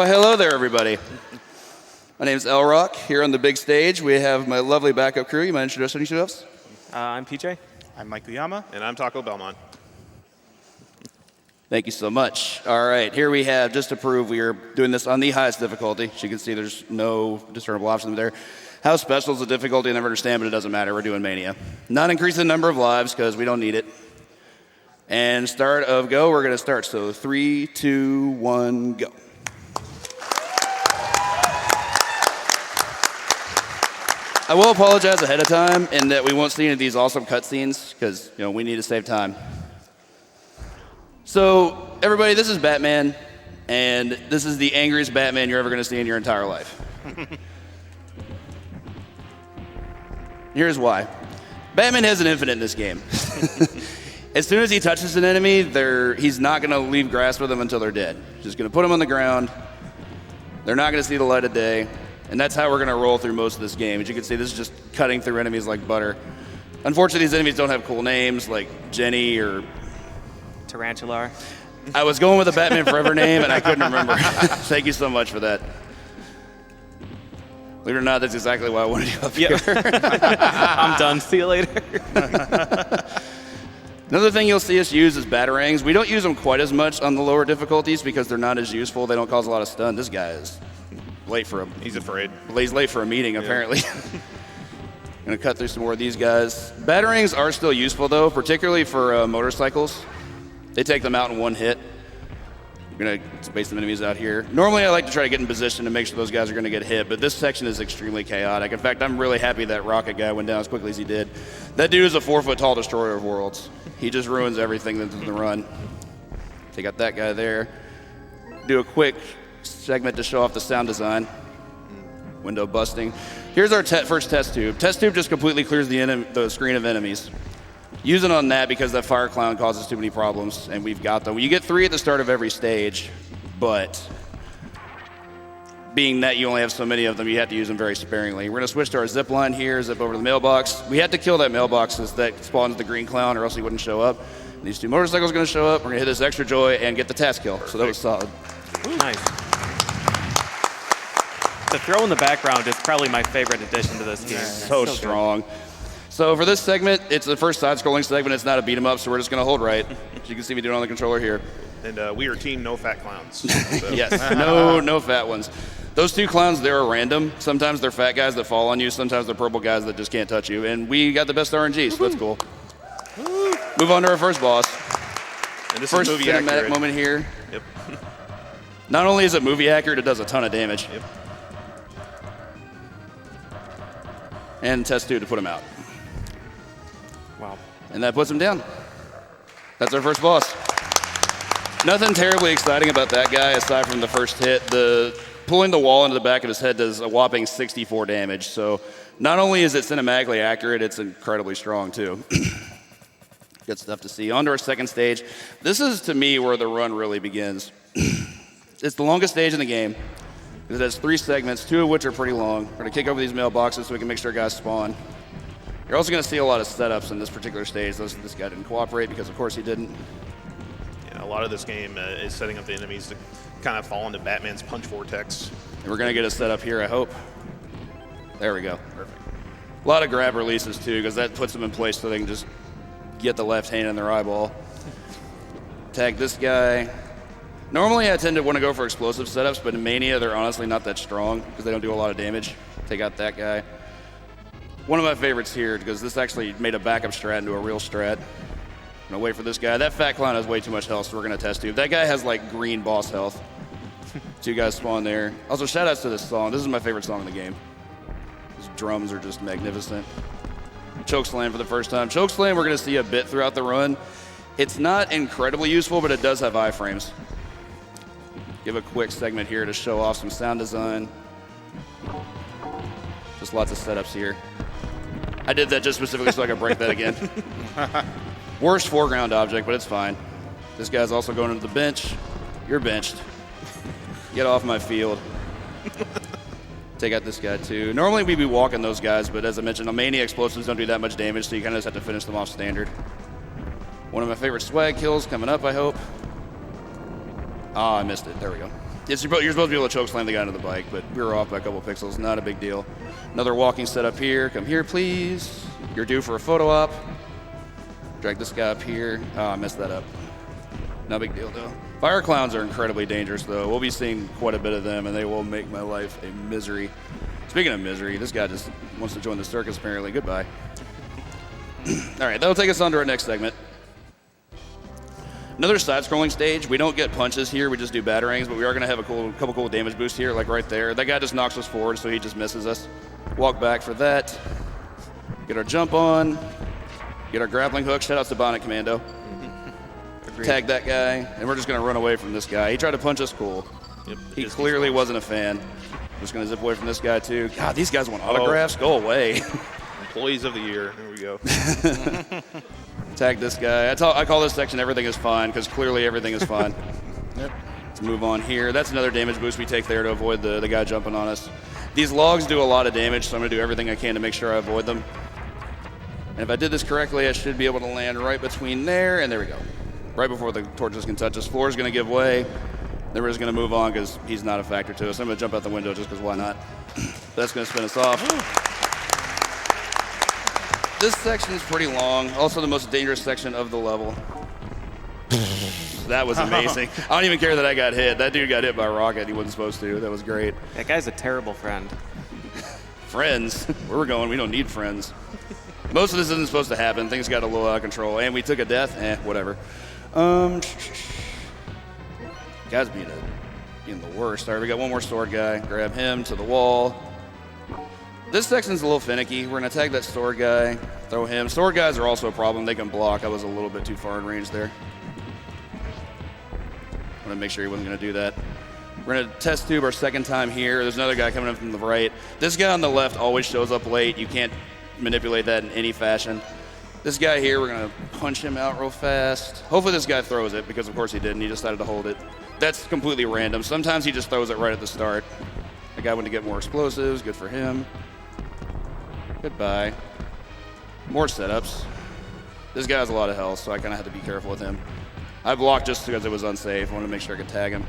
Well, hello there, everybody. My name is LRock. Here on the big stage, we have my lovely backup crew. You mind introducing yourselves? I'm PJ. I'm Mike Uyama. And I'm Taco Belmont. Thank you so much. All right, here we have, just to prove we are doing this on the highest difficulty. As you can see, there's no discernible options there. How special is the difficulty? I never understand, but it doesn't matter. We're doing Mania. Not increase the number of lives, because we don't need it. And start of go, we're going to start. So 3, 2, 1, go. I will apologize ahead of time in that we won't see any of these awesome cutscenes because we need to save time. So everybody, this is Batman, and this is the angriest Batman you're ever going to see in your entire life. Here's why. Batman has an infinite in this game. As soon as he touches an enemy, he's not going to leave grass with them until they're dead. He's just going to put them on the ground. They're not going to see the light of day. And that's how we're going to roll through most of this game. As you can see, this is just cutting through enemies like butter. Unfortunately, these enemies don't have cool names like Jenny or Tarantular. I was going with a Batman Forever name, and I couldn't remember. Thank you so much for that. Believe it or not, that's exactly why I wanted you up here. I'm done. See you later. Another thing you'll see us use is batarangs. We don't use them quite as much on the lower difficulties because they're not as useful. They don't cause a lot of stun. This guy is late for He's afraid. He's late for a meeting, apparently. Gonna cut through some more of these guys. Batarangs are still useful, though, particularly for motorcycles. They take them out in one hit. We're gonna space some enemies out here. Normally, I like to try to get in position to make sure those guys are gonna get hit, but this section is extremely chaotic. In fact, I'm really happy that rocket guy went down as quickly as he did. That dude is a 4-foot-tall destroyer of worlds. He just ruins everything that's in the run. Take out that guy there. Do a quick segment to show off the sound design. Window busting. Here's our first test tube. Test tube just completely clears the screen of enemies. Use it on that because that fire clown causes too many problems, and we've got them. You get 3 at the start of every stage, but being that you only have so many of them, you have to use them very sparingly. We're going to switch to our zip line here, zip over to the mailbox. We had to kill that mailbox as that spawns the green clown, or else he wouldn't show up. And these 2 motorcycles are going to show up. We're going to hit this extra joy and get the task kill. So that was solid. Nice. The throw in the background is probably my favorite addition to this game. So strong. So for this segment, it's the first side-scrolling segment. It's not a beat-em-up, so we're just going to hold right. As you can see me doing on the controller here. And we are team no fat clowns. So. Yes, no fat ones. Those 2 clowns, they're random. Sometimes they're fat guys that fall on you. Sometimes they're purple guys that just can't touch you. And we got the best RNG, so that's cool. Move on to our first boss. And this First is movie cinematic accurate. moment here. Yep. Not only is it movie accurate, it does a ton of damage. Yep. And test 2 to put him out. Wow. And that puts him down. That's our first boss. Nothing terribly exciting about that guy aside from the first hit. Pulling the wall into the back of his head does a whopping 64 damage. So not only is it cinematically accurate, it's incredibly strong too. Good stuff to see. On to our second stage. This is, to me, where the run really begins. It's the longest stage in the game. It has 3 segments, 2 of which are pretty long. We're going to kick over these mailboxes so we can make sure guys spawn. You're also going to see a lot of setups in this particular stage. This guy didn't cooperate because, of course, he didn't. Yeah, a lot of this game is setting up the enemies to kind of fall into Batman's punch vortex. And we're going to get a setup here, I hope. There we go. Perfect. A lot of grab releases, too, because that puts them in place so they can just get the left hand in their eyeball. Tag this guy. Normally, I tend to want to go for explosive setups, but in Mania, they're honestly not that strong because they don't do a lot of damage. Take out that guy. One of my favorites here, because this actually made a backup strat into a real strat. I'm going to wait for this guy. That fat clown has way too much health, so we're going to test tube. That guy has, like, green boss health. 2 guys spawn there. Also, shout-outs to this song. This is my favorite song in the game. These drums are just magnificent. Chokeslam for the first time. Chokeslam we're going to see a bit throughout the run. It's not incredibly useful, but it does have iframes. Give a quick segment here to show off some sound design. Just lots of setups here. I did that just specifically so I could break that again. Worst foreground object, but it's fine. This guy's also going into the bench. You're benched. Get off my field. Take out this guy too. Normally we'd be walking those guys, but as I mentioned, Mania explosives don't do that much damage, so you kind of just have to finish them off standard. One of my favorite swag kills coming up, I hope. Oh, I missed it. There we go. Yes, you're supposed to be able to choke slam the guy into the bike, but we were off by a couple pixels. Not a big deal. Another walking setup here. Come here, please. You're due for a photo op. Drag this guy up here. Oh, I messed that up. No big deal, though. Fire clowns are incredibly dangerous, though. We'll be seeing quite a bit of them, and they will make my life a misery. Speaking of misery, this guy just wants to join the circus, apparently. Goodbye. All right, that'll take us on to our next segment. Another side-scrolling stage. We don't get punches here. We just do batarangs, but we are going to have a couple cool damage boosts here, like right there. That guy just knocks us forward, so he just misses us. Walk back for that. Get our jump on. Get our grappling hook. Shout out to Bonnet Commando. Tag that guy, and we're just going to run away from this guy. He tried to punch us, cool. Yep, He clearly wasn't a fan. Just going to zip away from this guy, too. God, these guys want autographs. Go away. Employees of the year. Here we go. Tag this guy. I call this section Everything is Fine, because clearly everything is fine. Yep. Let's move on here. That's another damage boost we take there to avoid the guy jumping on us. These logs do a lot of damage, so I'm going to do everything I can to make sure I avoid them. And if I did this correctly, I should be able to land right between there, and there we go. Right before the torches can touch us. Floor is going to give way. Then we're just going to move on because he's not a factor to us. I'm going to jump out the window just because why not? That's going to spin us off. This section is pretty long. Also the most dangerous section of the level. That was amazing. I don't even care that I got hit. That dude got hit by a rocket. He wasn't supposed to. That was great. That guy's a terrible friend. Friends? Where we're going, we don't need friends. Most of this isn't supposed to happen. Things got a little out of control. And we took a death. Whatever. Guys being the worst. All right, we got one more sword guy. Grab him to the wall. This section's a little finicky. We're going to tag that sword guy, throw him. Sword guys are also a problem. They can block. I was a little bit too far in range there. I want to make sure he wasn't going to do that. We're going to test tube our second time here. There's another guy coming in from the right. This guy on the left always shows up late. You can't manipulate that in any fashion. This guy here, we're going to punch him out real fast. Hopefully this guy throws it, because of course he didn't. He decided to hold it. That's completely random. Sometimes he just throws it right at the start. The guy wanted to get more explosives. Good for him. Goodbye. More setups. This guy has a lot of health, so I kind of had to be careful with him. I blocked just because it was unsafe. I wanted to make sure I could tag him.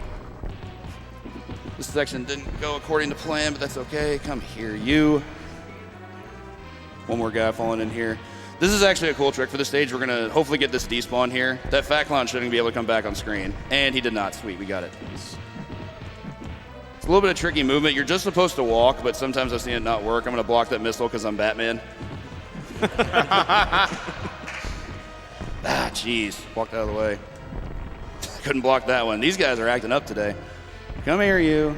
This section didn't go according to plan, but that's okay. Come here, you. One more guy falling in here. This is actually a cool trick for the stage. We're going to hopefully get this despawn here. That fat clown shouldn't be able to come back on screen. And he did not. Sweet, we got it. It's a little bit of tricky movement. You're just supposed to walk, but sometimes I've seen it not work. I'm going to block that missile because I'm Batman. Jeez. Walked out of the way. Couldn't block that one. These guys are acting up today. Come here, you.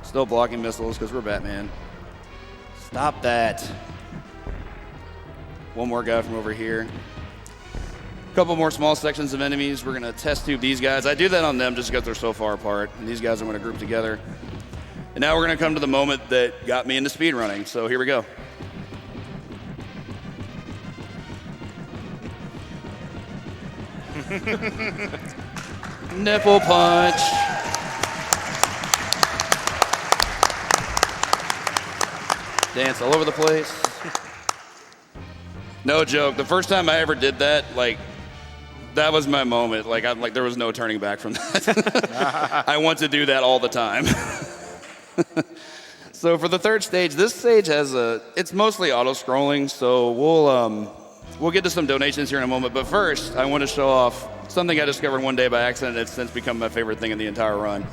Still blocking missiles because we're Batman. Stop that. One more guy from over here. A couple more small sections of enemies. We're going to test tube these guys. I do that on them just because they're so far apart. And these guys are going to group together. And now we're going to come to the moment that got me into speedrunning. So here we go. Nipple punch. Dance all over the place. No joke. The first time I ever did that, that was my moment. There was no turning back from that. I want to do that all the time. So for the third stage, this stage it's mostly auto-scrolling, so we'll get to some donations here in a moment. But first, I want to show off something I discovered one day by accident. It's since become my favorite thing in the entire run.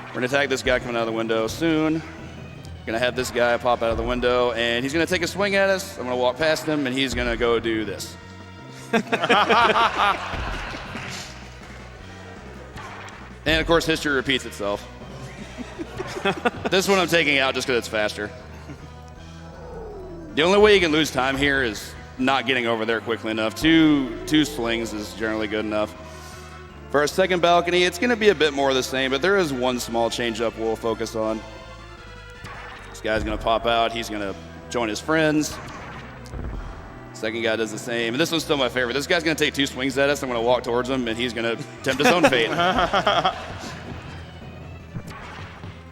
We're going to tag this guy coming out of the window soon. Going to have this guy pop out of the window, and he's going to take a swing at us. I'm going to walk past him, and he's going to go do this. And, of course, history repeats itself. This one I'm taking out just because it's faster. The only way you can lose time here is not getting over there quickly enough. Two swings is generally good enough. For our second balcony, it's going to be a bit more of the same, but there is one small change-up we'll focus on. This guy's going to pop out. He's going to join his friends. Second guy does the same. And this one's still my favorite. This guy's going to take two swings at us. I'm going to walk towards him, and he's going to tempt his own fate.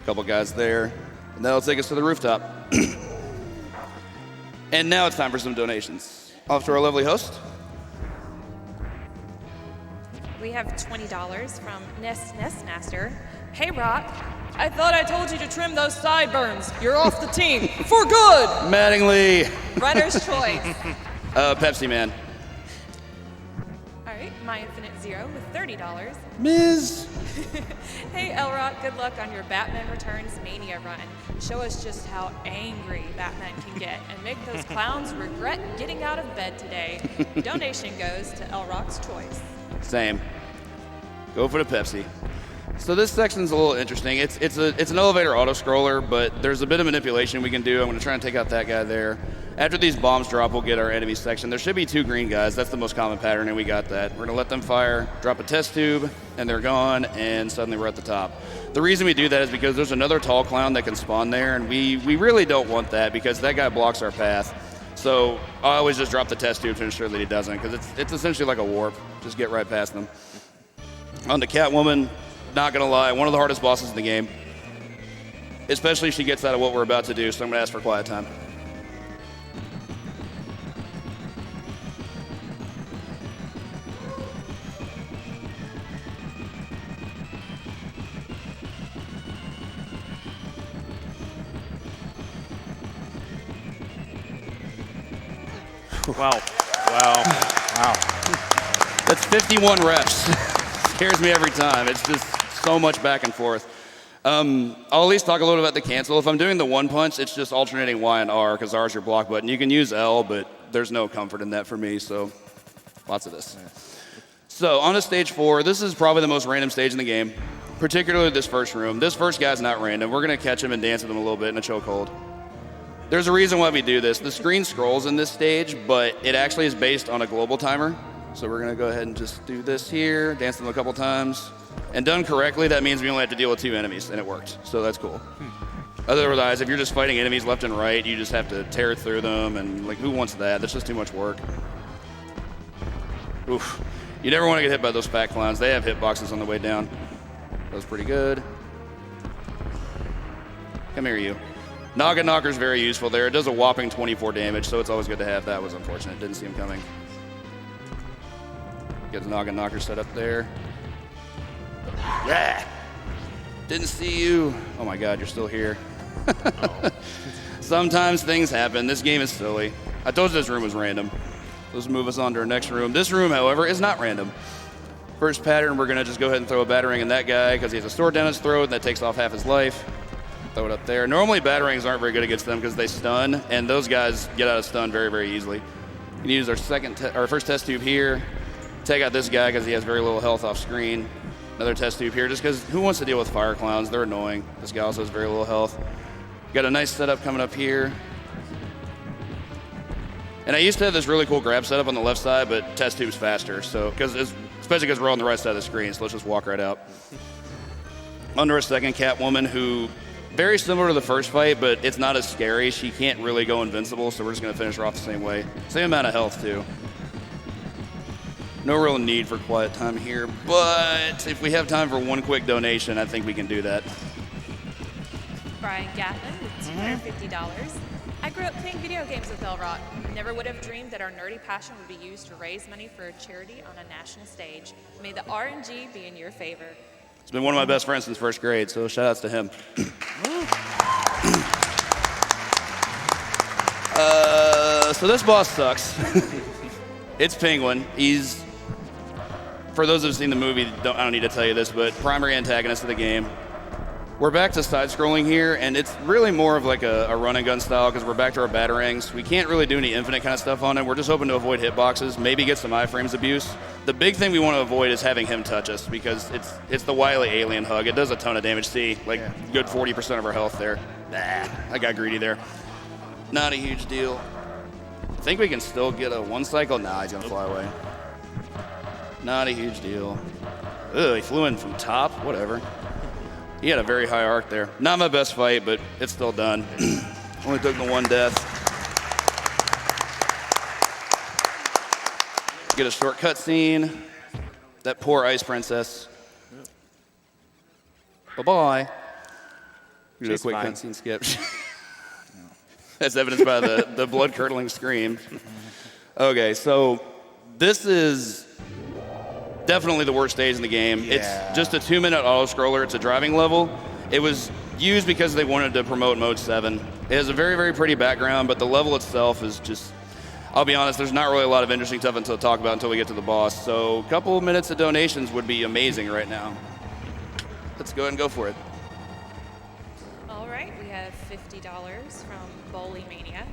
Couple guys there. And that'll take us to the rooftop. And now it's time for some donations. Off to our lovely host. We have $20 from Nestmaster. Hey, Rock. I thought I told you to trim those sideburns. You're off the team for good. Mattingly. Runner's choice. Pepsi Man. All right, My Infinite Zero with $30. Ms. Hey, LRock, good luck on your Batman Returns Mania run. Show us just how angry Batman can get and make those clowns regret getting out of bed today. Donation goes to LRock's choice. Same. Go for the Pepsi. So this section's a little interesting. It's an elevator auto-scroller, but there's a bit of manipulation we can do. I'm going to try and take out that guy there. After these bombs drop, we'll get our enemy section. There should be 2 green guys. That's the most common pattern, and we got that. We're going to let them fire, drop a test tube, and they're gone, and suddenly we're at the top. The reason we do that is because there's another tall clown that can spawn there, and we really don't want that because that guy blocks our path. So I always just drop the test tube to ensure that he doesn't, because it's essentially like a warp. Just get right past them. On to Catwoman, not gonna lie, one of the hardest bosses in the game. Especially if she gets out of what we're about to do, so I'm gonna ask for quiet time. Wow. That's 51 reps. Scares me every time. It's just so much back and forth. I'll at least talk a little bit about the cancel. If I'm doing the one punch, it's just alternating Y and R because R is your block button. You can use L, but there's no comfort in that for me, so lots of this. So on to stage 4, this is probably the most random stage in the game, particularly this first room. This first guy's not random. We're gonna catch him and dance with him a little bit in a chokehold. There's a reason why we do this. The screen scrolls in this stage, but it actually is based on a global timer. So we're gonna go ahead and just do this here, dance them a couple times. And done correctly, that means we only have to deal with 2 enemies, and it worked. So that's cool. Otherwise, if you're just fighting enemies left and right, you just have to tear through them, and like, who wants that? That's just too much work. Oof. You never want to get hit by those fat clowns. They have hitboxes on the way down. That was pretty good. Come here, you. Noggin Knocker's very useful there. It does a whopping 24 damage, so it's always good to have. That was unfortunate. Didn't see him coming. Get the Noggin Knocker set up there. Yeah! Didn't see you. Oh my god, you're still here. Sometimes things happen. This game is silly. I told you this room was random. Let's move us on to our next room. This room, however, is not random. First pattern, we're going to just go ahead and throw a battering in that guy because he has a sword down his throat and that takes off half his life. Throw it up there. Normally, batterings aren't very good against them because they stun, and those guys get out of stun very, very easily. You can use our first test tube here. Take out this guy because he has very little health off screen. Another test tube here just because who wants to deal with fire clowns? They're annoying. This guy also has very little health. Got a nice setup coming up here. And I used to have this really cool grab setup on the left side, but test tube's faster. So, especially because we're on the right side of the screen, so let's just walk right out. Under a second Catwoman who, very similar to the first fight, but it's not as scary. She can't really go invincible, so we're just going to finish her off the same way. Same amount of health, too. No real need for quiet time here, but if we have time for one quick donation, I think we can do that. Brian Gatlin with $250. I grew up playing video games with LRock. Never would have dreamed that our nerdy passion would be used to raise money for a charity on a national stage. May the RNG be in your favor. He's been one of my best friends since first grade, so shout outs to him. So this boss sucks. It's Penguin. He's, for those who've seen the movie, I don't need to tell you this, but primary antagonist of the game. We're back to side-scrolling here, and it's really more of like a run-and-gun style because we're back to our batarangs. We can't really do any infinite kind of stuff on it. We're just hoping to avoid hitboxes, maybe get some iframes abuse. The big thing we want to avoid is having him touch us because it's the wily alien hug. It does a ton of damage. See, like good 40% of our health there. I got greedy there. Not a huge deal. I think we can still get a one cycle. Nah, he's going to fly away. Not a huge deal. Ugh, he flew in from top. Whatever. He had a very high arc there. Not my best fight, but it's still done. Only took the one death. Get a short cutscene. That poor ice princess. Bye-bye. Do a quick cutscene skip. That's evidenced by the blood-curdling scream. Okay, so this is definitely the worst stage in the game. Yeah. It's just a 2-minute auto-scroller. It's a driving level. It was used because they wanted to promote Mode 7. It has a very, very pretty background, but the level itself is just, I'll be honest, there's not really a lot of interesting stuff to talk about until we get to the boss. So a couple of minutes of donations would be amazing right now. Let's go ahead and go for it. All right, we have $50 from Bowly Mania.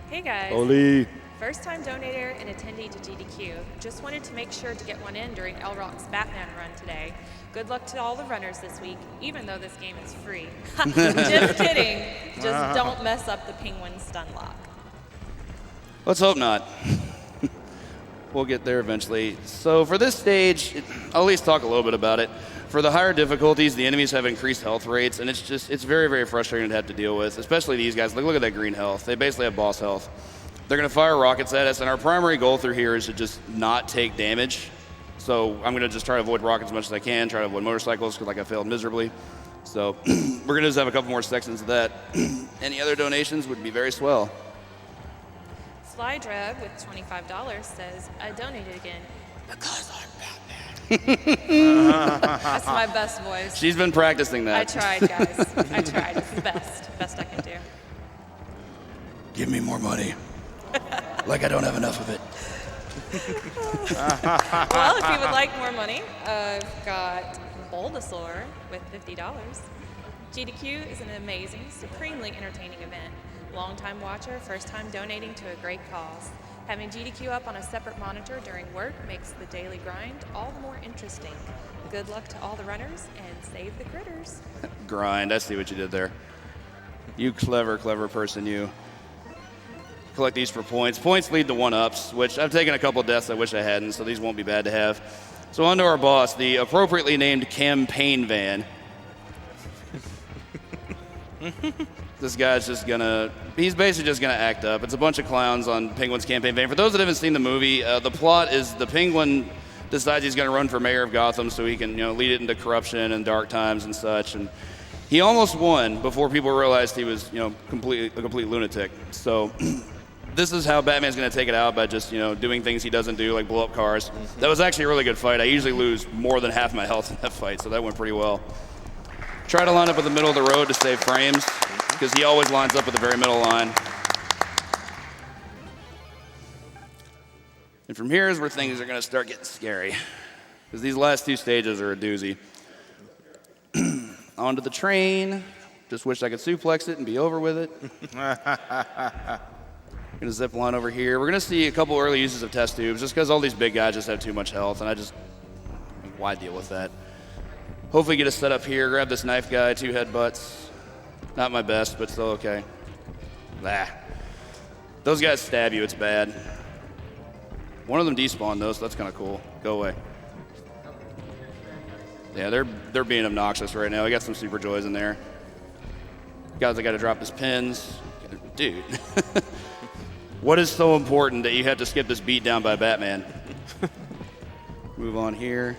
Hey guys. Oli. First time donator and attendee to GDQ. Just wanted to make sure to get one in during LRock's Batman run today. Good luck to all the runners this week, even though this game is free. Just kidding. Just don't mess up the penguin stun lock. Let's hope not. We'll get there eventually. So for this stage, I'll at least talk a little bit about it. For the higher difficulties, the enemies have increased health rates, and it's very, very frustrating to have to deal with, especially these guys. Look at that green health. They basically have boss health. They're going to fire rockets at us, and our primary goal through here is to just not take damage. So I'm going to just try to avoid rockets as much as I can, try to avoid motorcycles, because like I failed miserably. So we're going to just have a couple more sections of that. Any other donations would be very swell. Sly Dreb with $25 says, I donated again because I'm Batman. That's my best voice. She's been practicing that. I tried, guys. I tried. It's the best I can do. Give me more money. Like I don't have enough of it. Well, if you would like more money, I've got Bulbasaur with $50. GDQ is an amazing, supremely entertaining event. Long-time watcher, first-time donating to a great cause. Having GDQ up on a separate monitor during work makes the daily grind all the more interesting. Good luck to all the runners, and save the critters. Grind, I see what you did there. You clever, clever person, you. Collect these for points. Points lead to 1-ups, which I've taken a couple deaths I wish I hadn't, so these won't be bad to have. So on to our boss, the appropriately named campaign van. This guy's just he's basically just gonna act up. It's a bunch of clowns on Penguin's campaign van. For those that haven't seen the movie, the plot is the Penguin decides he's gonna run for mayor of Gotham so he can, lead it into corruption and dark times and such. And he almost won before people realized he was, a complete lunatic. So this is how Batman's gonna take it out, by just, doing things he doesn't do, like blow up cars. That was actually a really good fight. I usually lose more than half my health in that fight, so that went pretty well. Try to line up at the middle of the road to save frames, because he always lines up at the very middle line. And from here is where things are going to start getting scary, because these last two stages are a doozy. Onto the train. Just wish I could suplex it and be over with it. Gonna zip line over here. We're gonna see a couple early uses of test tubes, just because all these big guys just have too much health, and why deal with that? Hopefully get a set up here, grab this knife guy, 2 headbutts. Not my best, but still okay. Those guys stab you, it's bad. One of them despawned though, so that's kind of cool. Go away. Yeah, they're being obnoxious right now. We got some Super Joys in there. Guys, I got to drop his pins. Dude. What is so important that you have to skip this beat down by Batman? Move on here.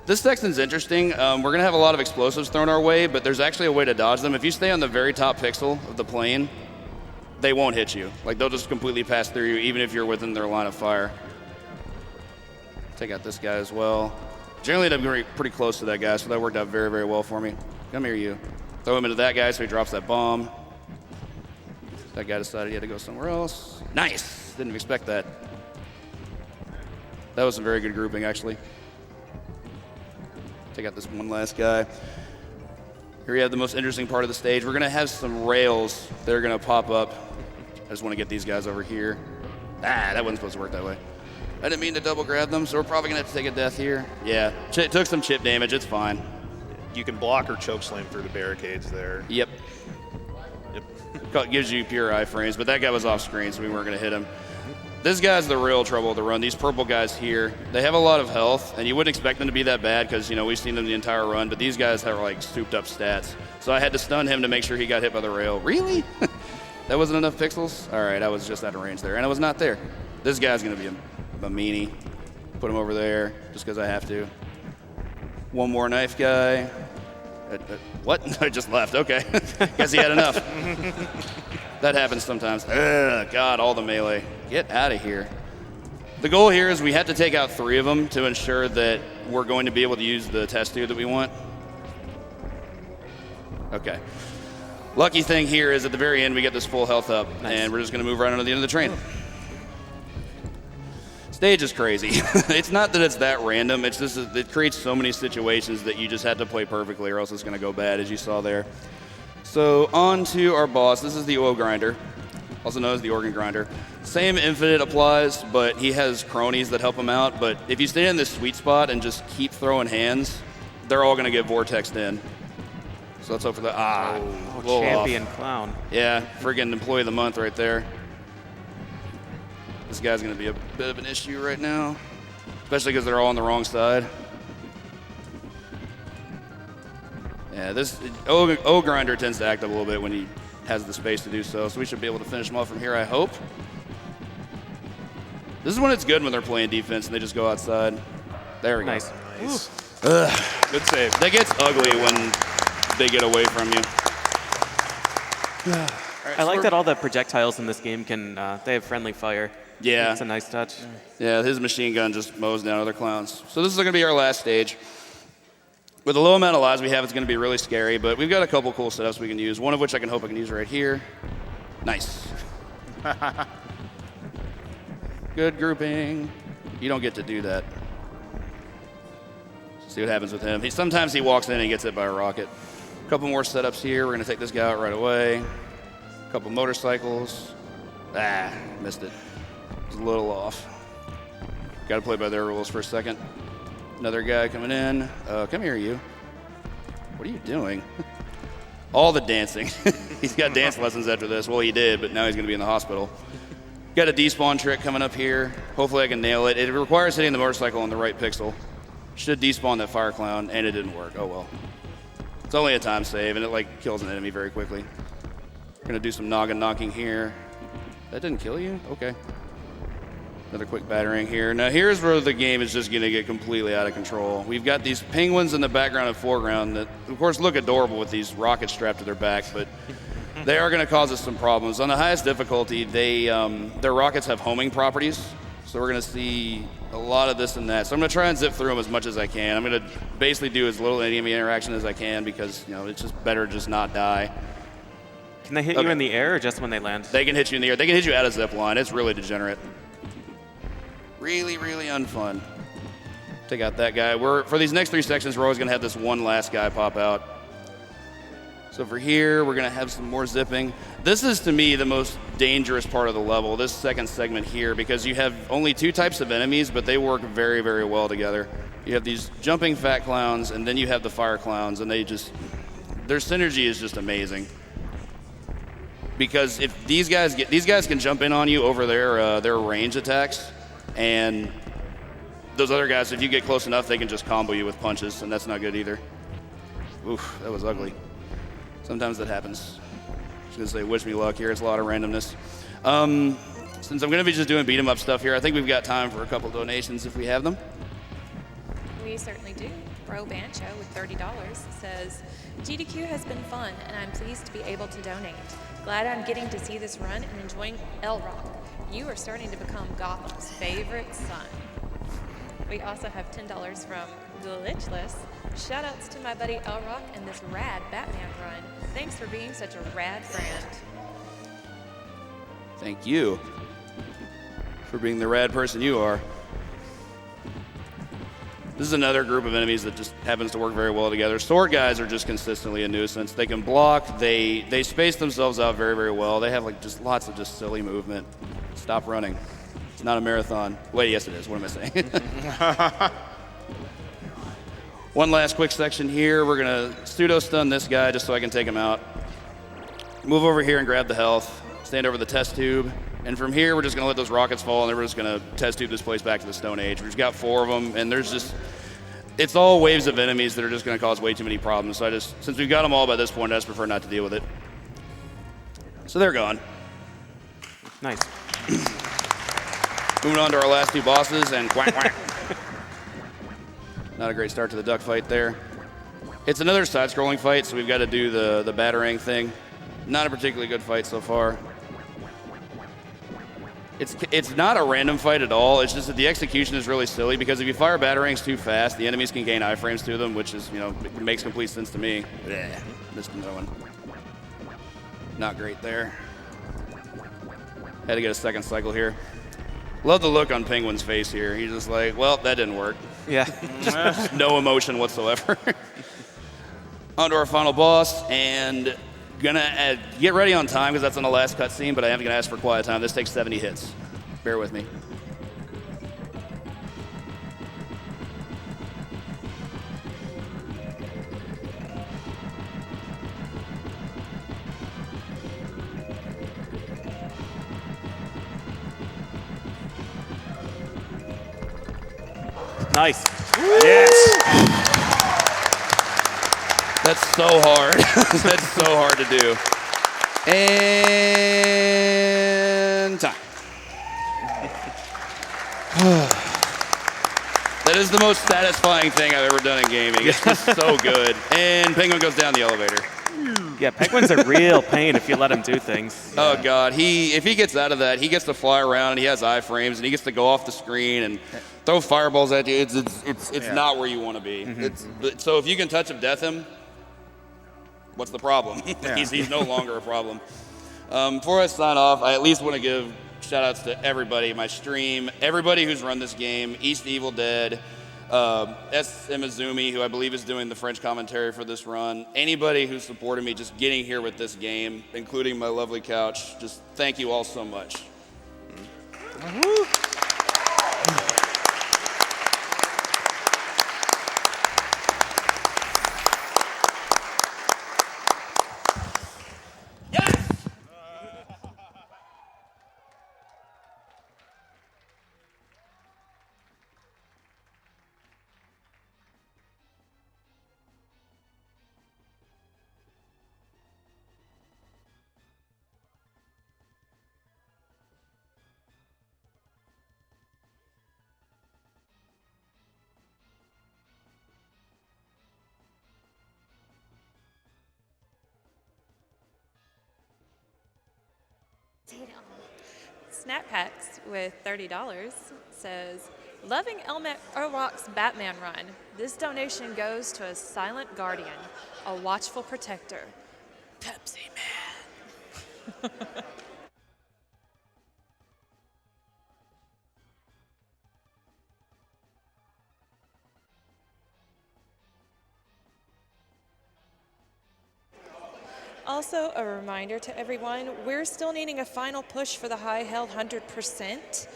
This section's interesting. We're going to have a lot of explosives thrown our way, but there's actually a way to dodge them. If you stay on the very top pixel of the plane, they won't hit you. Like, they'll just completely pass through you, even if you're within their line of fire. Take out this guy as well. Generally, I'm pretty close to that guy, so that worked out very, very well for me. Come here, you. Throw him into that guy so he drops that bomb. That guy decided he had to go somewhere else. Nice! Didn't expect that. That was a very good grouping, actually. Take out this one last guy. Here we have the most interesting part of the stage. We're going to have some rails that are going to pop up. I just want to get these guys over here. That wasn't supposed to work that way. I didn't mean to double grab them, so we're probably going to have to take a death here. Yeah, it took some chip damage. It's fine. You can block or choke slam through the barricades there. Yep. It gives you pure iframes, but that guy was off screen, so we weren't going to hit him. This guy's the real trouble to run. These purple guys here, they have a lot of health, and you wouldn't expect them to be that bad because, we've seen them the entire run, but these guys have, souped up stats. So I had to stun him to make sure he got hit by the rail. Really? That wasn't enough pixels? All right, I was just out of range there, and I was not there. This guy's going to be a meanie. Put him over there just because I have to. One more knife guy. What? I just left. Okay. Guess he had enough. That happens sometimes. God, all the melee. Get out of here. The goal here is we have to take out 3 of them to ensure that we're going to be able to use the test tube that we want. Okay. Lucky thing here is at the very end we get this full health up, and we're just going to move right onto the end of the train. Stage is crazy. It's not that it's that random, it's just that it creates so many situations that you just have to play perfectly or else it's going to go bad, as you saw there. So on to our boss. This is the oil grinder, also known as the organ grinder. Same infinite applies, but he has cronies that help him out. But if you stay in this sweet spot and just keep throwing hands, they're all going to get vortexed in. So let's hope for that. Champion clown. Yeah, friggin' employee of the month right there. This guy's going to be a bit of an issue right now, especially because they're all on the wrong side. Yeah, this O grinder tends to act up a little bit when he has the space to do so, so we should be able to finish him off from here, I hope. This is when it's good when they're playing defense and they just go outside. There we go. Nice. Good save. That gets ugly when they get away from you. I like that all the projectiles in this game can, they have friendly fire. Yeah. It's a nice touch. Yeah, his machine gun just mows down other clowns. So this is going to be our last stage. With the low amount of lives we have, it's going to be really scary, but we've got a couple cool setups we can use, one of which I can use right here. Nice. Good grouping. You don't get to do that. See what happens with him. Sometimes he walks in and gets hit by a rocket. A couple more setups here. We're going to take this guy out right away. A couple motorcycles. Missed it. It's a little off. Got to play by their rules for a second. Another guy coming in. Come here, you. What are you doing? All the dancing. He's got dance lessons after this. Well, he did, but now he's going to be in the hospital. Got a despawn trick coming up here. Hopefully I can nail it. It requires hitting the motorcycle on the right pixel. Should despawn that fire clown, and it didn't work. Oh well. It's only a time save, and it kills an enemy very quickly. We're going to do some noggin knocking here. That didn't kill you? Okay. Another quick battering here. Now here's where the game is just going to get completely out of control. We've got these penguins in the background and foreground that, of course, look adorable with these rockets strapped to their back, but they are going to cause us some problems. On the highest difficulty, their rockets have homing properties, so we're going to see a lot of this and that. So I'm going to try and zip through them as much as I can. I'm going to basically do as little enemy interaction as I can because it's just better to just not die. Can they hit you in the air or just when they land? They can hit you in the air. They can hit you out of zip line. It's really degenerate. Really, really unfun. Take out that guy. For these next 3 sections, we're always going to have this one last guy pop out. So for here, we're going to have some more zipping. This is, to me, the most dangerous part of the level, this second segment here, because you have only 2 types of enemies, but they work very, very well together. You have these jumping fat clowns, and then you have the fire clowns, and their synergy is just amazing. Because if these guys can jump in on you over their range attacks, and those other guys, if you get close enough, they can just combo you with punches, and that's not good either. Oof, that was ugly. Sometimes that happens. I was going to say, wish me luck here. It's a lot of randomness. Since I'm going to be just doing beat 'em up stuff here, I think we've got time for a couple donations if we have them. We certainly do. Bro Bancho with $30 says, GDQ has been fun, and I'm pleased to be able to donate. Glad I'm getting to see this run and enjoying LRock. You are starting to become Gotham's favorite son. We also have $10 from Glitchless. Shoutouts to my buddy LRock and this rad Batman run. Thanks for being such a rad friend. Thank you for being the rad person you are. This is another group of enemies that just happens to work very well together. Sword guys are just consistently a nuisance. They can block. They space themselves out very, very well. They have just lots of just silly movement. Stop running. It's not a marathon. Wait, yes it is. What am I saying? One last quick section here. We're going to pseudo-stun this guy just so I can take him out. Move over here and grab the health. Stand over the test tube. And from here, we're just going to let those rockets fall, and then we're just going to test tube this place back to the Stone Age. We've got 4 of them, and it's all waves of enemies that are just going to cause way too many problems. So since we've got them all by this point, I just prefer not to deal with it. So they're gone. Nice. Moving on to our last 2 bosses, and quack, quack. Not a great start to the duck fight there. It's another side-scrolling fight, so we've got to do the batarang thing. Not a particularly good fight so far. It's not a random fight at all. It's just that the execution is really silly because if you fire batarangs too fast, the enemies can gain iframes to them, which is, it makes complete sense to me. Yeah, missed another one. Not great there. Had to get a second cycle here. Love the look on Penguin's face here. He's just like, well, that didn't work. Yeah. Just no emotion whatsoever. On to our final boss, and gonna get ready on time because that's on the last cutscene, but I am gonna ask for quiet time. This takes 70 hits. Bear with me. Nice. Yes. That's so hard. That's so hard to do. And time. That is the most satisfying thing I've ever done in gaming. It's just so good. And Penguin goes down the elevator. Yeah, Penguin's a real pain if you let him do things. Oh God, if he gets out of that, he gets to fly around and he has iframes and he gets to go off the screen and throw fireballs at you. It's not where you want to be. So if you can touch him, death him, what's the problem? He's no longer a problem. Before I sign off, I at least want to give shout outs to everybody, my stream, everybody who's run this game, East Evil Dead, S. Imizumi, who I believe is doing the French commentary for this run, anybody who supported me just getting here with this game, including my lovely couch, just thank you all so much. Snap Packs with $30 says, loving LRock's Batman run. This donation goes to a silent guardian, a watchful protector, Pepsi Man. Also, a reminder to everyone, we're still needing a final push for the high-held 100%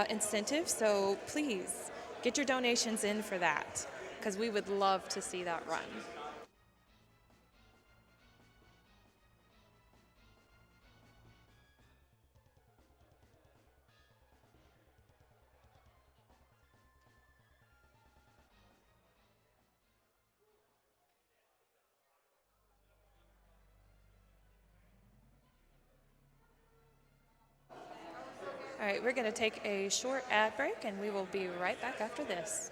incentive, so please get your donations in for that, because we would love to see that run. All right, we're going to take a short ad break, and we will be right back after this.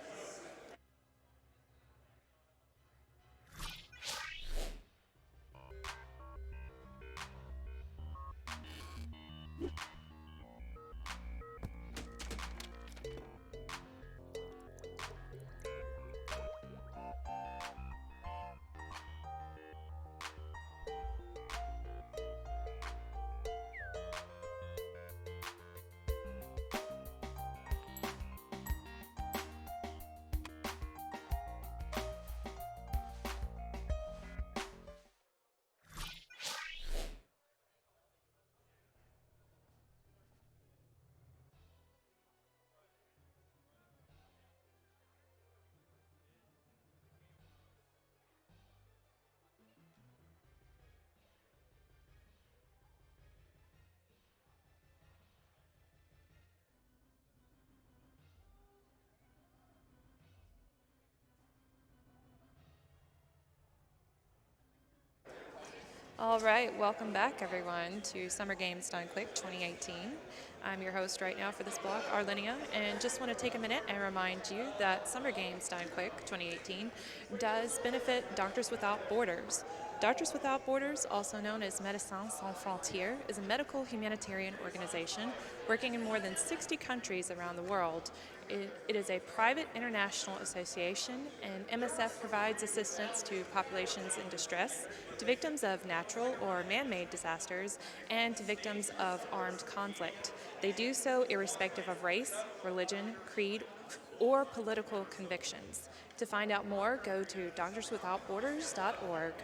All right, welcome back, everyone, to Summer Games Done Quick 2018. I'm your host right now for this block, Arlinia, and just want to take a minute and remind you that Summer Games Done Quick 2018 does benefit Doctors Without Borders. Doctors Without Borders, also known as Médecins Sans Frontières, is a medical humanitarian organization working in more than 60 countries around the world. It is a private international association, and MSF provides assistance to populations in distress, to victims of natural or man-made disasters, and to victims of armed conflict. They do so irrespective of race, religion, creed, or political convictions. To find out more, go to doctorswithoutborders.org.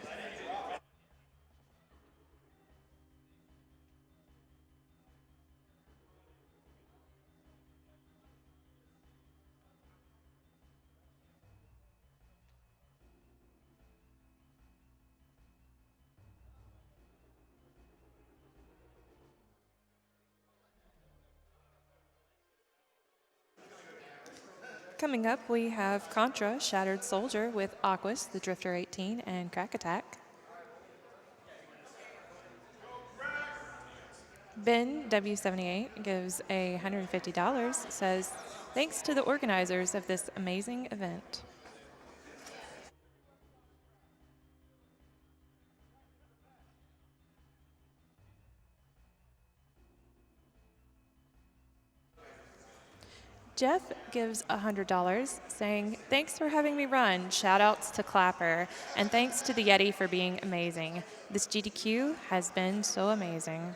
Coming up, we have Contra, Shattered Soldier with Aquas, the Drifter 18, and Crack Attack. Ben W78 gives $150, says, thanks to the organizers of this amazing event. Jeff gives $100, saying, thanks for having me run. Shout outs to Clapper. And thanks to the Yeti for being amazing. This GDQ has been so amazing.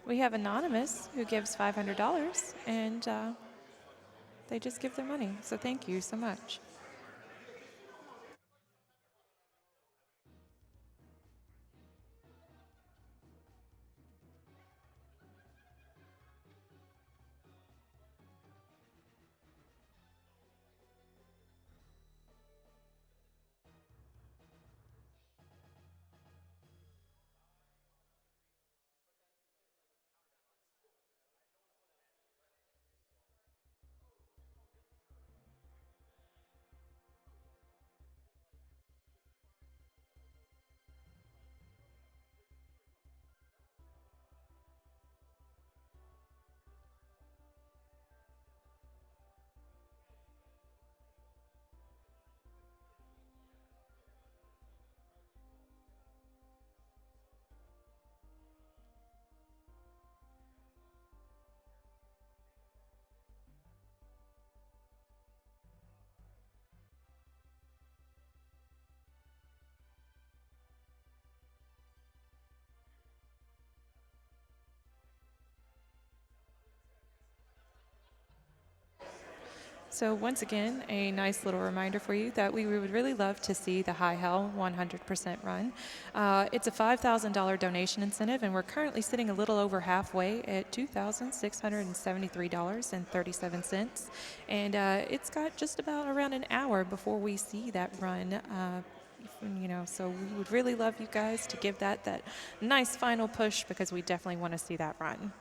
We have Anonymous who gives $500, and they just give their money. So thank you so much. So once again, a nice little reminder for you that we would really love to see the High Hell 100% run. It's a $5,000 donation incentive, and we're currently sitting a little over halfway at $2,673.37. And it's got just about around an hour before we see that run. So we would really love you guys to give that nice final push, because we definitely want to see that run.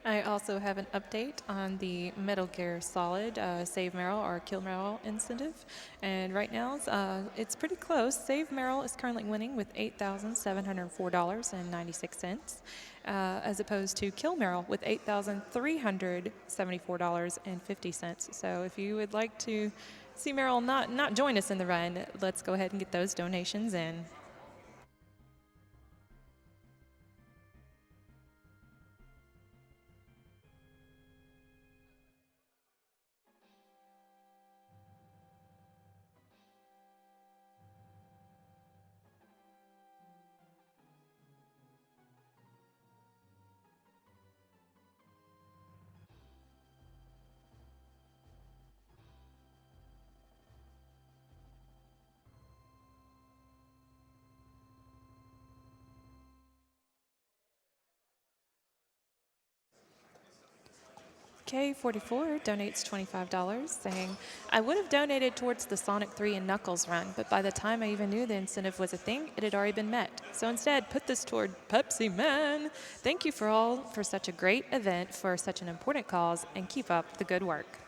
I also have an update on the Metal Gear Solid Save Meryl or Kill Meryl incentive. And right now, it's pretty close. Save Meryl is currently winning with $8,704.96, as opposed to Kill Meryl with $8,374.50. So if you would like to see Meryl not join us in the run, let's go ahead and get those donations in. SGDQ2018 donates $25, saying, I would have donated towards the Sonic 3 and Knuckles run, but by the time I even knew the incentive was a thing, it had already been met. So instead, put this toward Pepsi Man. Thank you for all for such a great event for such an important cause, and keep up the good work.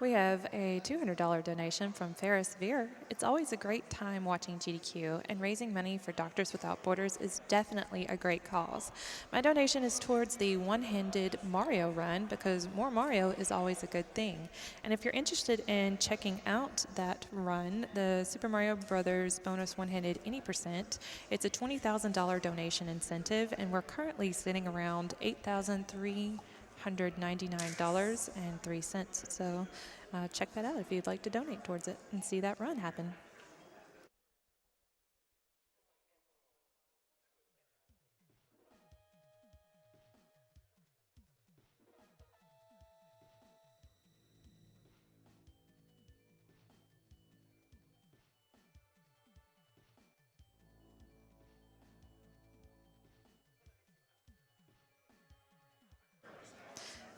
We have a $200 donation from Ferris Veer. It's always a great time watching GDQ, and raising money for Doctors Without Borders is definitely a great cause. My donation is towards the one-handed Mario run because more Mario is always a good thing. And if you're interested in checking out that run, the Super Mario Brothers bonus one-handed any percent, it's a $20,000 donation incentive, and we're currently sitting around $8,399.03. So check that out if you'd like to donate towards it and see that run happen.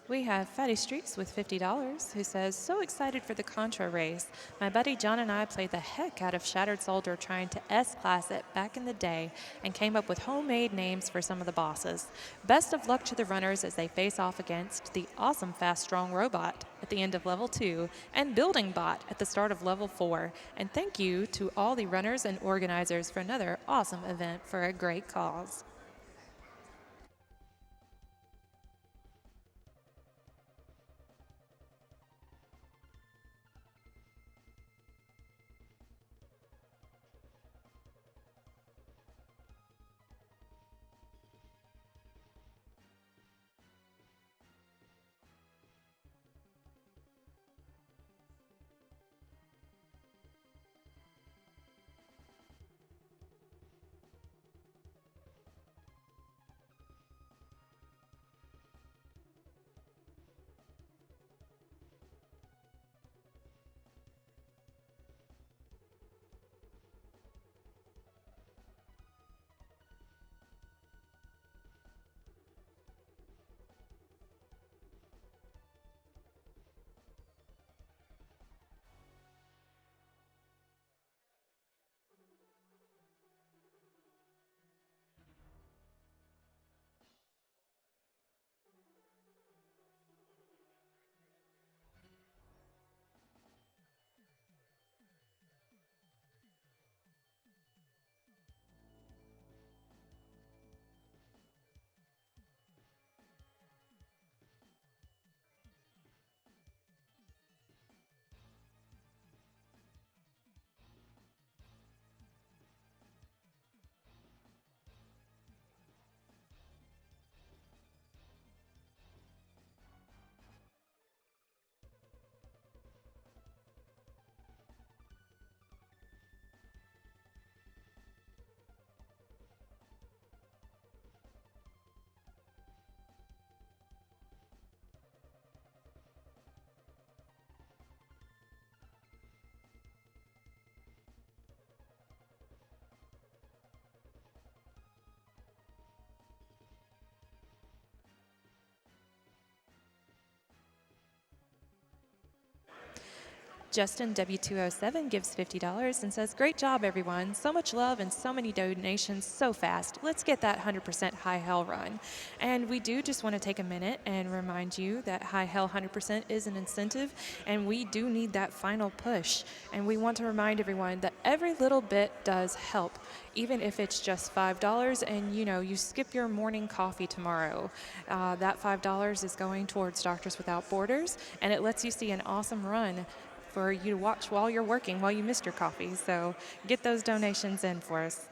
We have Fatty Streaks with $50 who says, so excited for the Contra race. My buddy John and I played the heck out of Shattered Soldier trying to S-class it back in the day and came up with homemade names for some of the bosses. Best of luck to the runners as they face off against the awesome Fast Strong Robot at the end of level 2 and Building Bot at the start of level 4. And thank you to all the runners and organizers for another awesome event for a great cause. Justin W207 gives $50 and says, great job, everyone. So much love and so many donations so fast. Let's get that 100% high hell run. And we do just want to take a minute and remind you that high hell 100% is an incentive, and we do need that final push. And we want to remind everyone that every little bit does help, even if it's just $5 and you skip your morning coffee tomorrow. That $5 is going towards Doctors Without Borders, and it lets you see an awesome run for you to watch while you're working, while you missed your coffee. So get those donations in for us.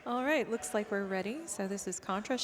All right, looks like we're ready. So this is Contra